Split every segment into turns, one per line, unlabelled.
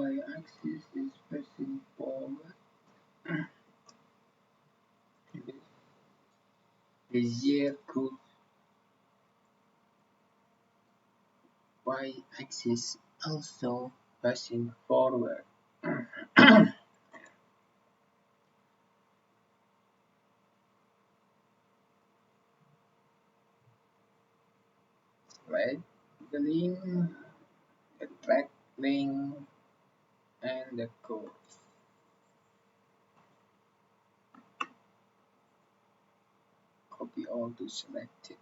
y-axis is pressing forward. The z curve y-axis also pressing forward. Select the link, the track link, and the code. Copy all to select it.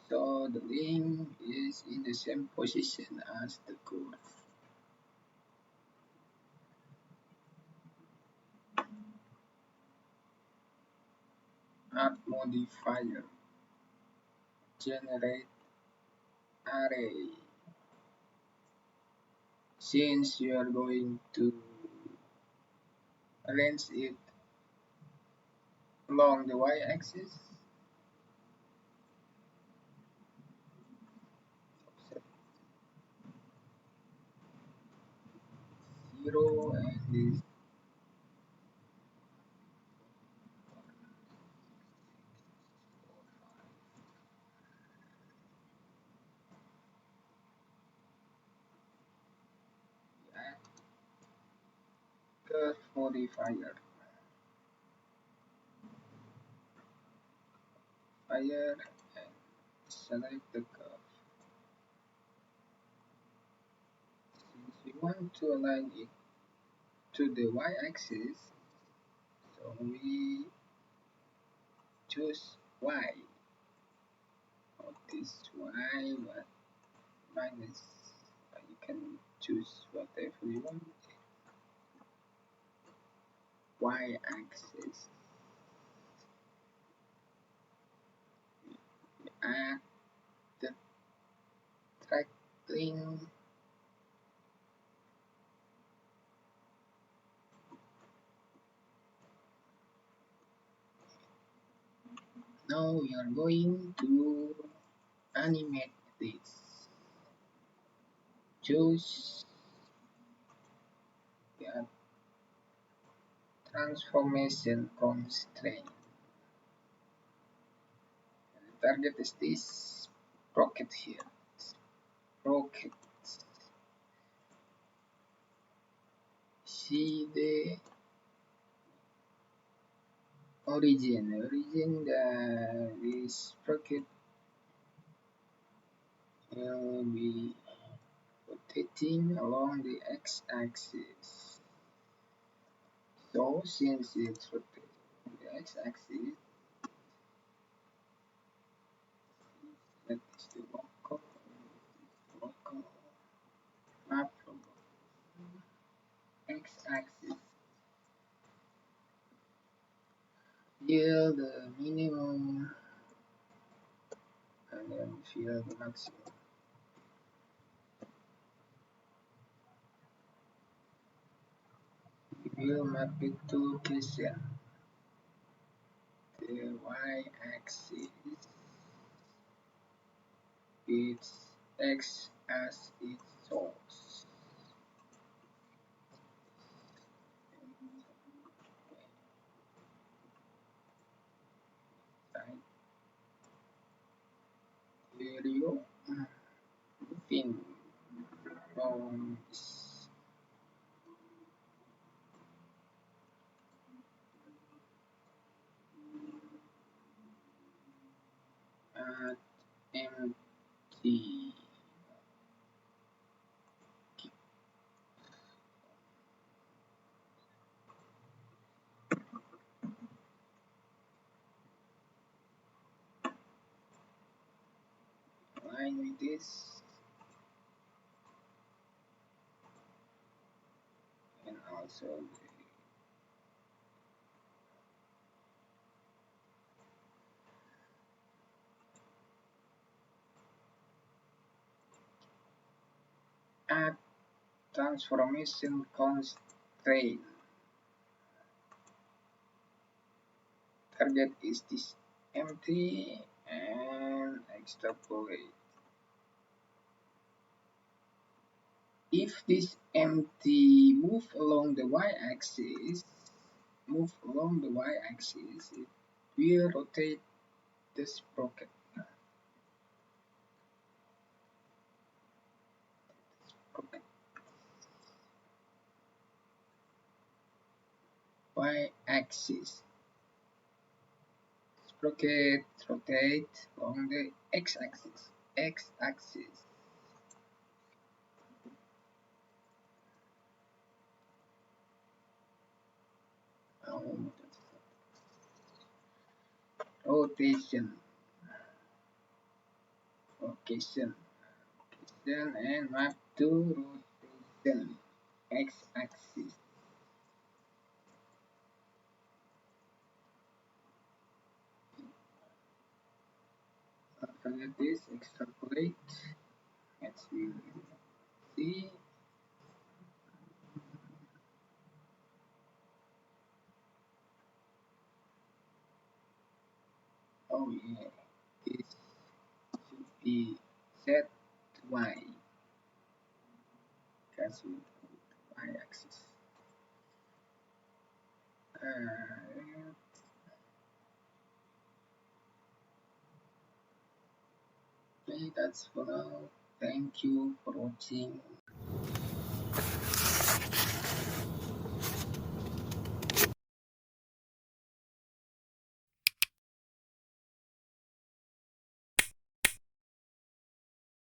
So the link is in the same position as the code. Add modifier. Generate array. Since you are going to arrange it along the y-axis, 0 and this Curve Modifier. And select the curve. Since we want to align it to the y-axis, so we choose y. Not this y, but minus. You can choose whatever you want. Y-axis. Add the track link. Now we are going to animate this. Choose the Transformation Constraint. The target is this rocket here. Rocket. See the origin. This rocket will be rotating along the x-axis. So since it's rotating on the x-axis, that is the local map from x-axis. Here the minimum and then here the maximum. We will map it to location. The y-axis with x as its source. Video fin bounds at empty. Align with this and also add transformation constraint. Target is this empty and extrapolate. if this empty move along the y-axis, it will rotate the sprocket. Y-axis. Sprocket rotate along the x-axis. Rotation, location, and map to rotation, x-axis. After this, extrapolate. Let's see. Oh yeah, this should be set y, because we put y-axis. Okay, that's for now. Thank you for watching.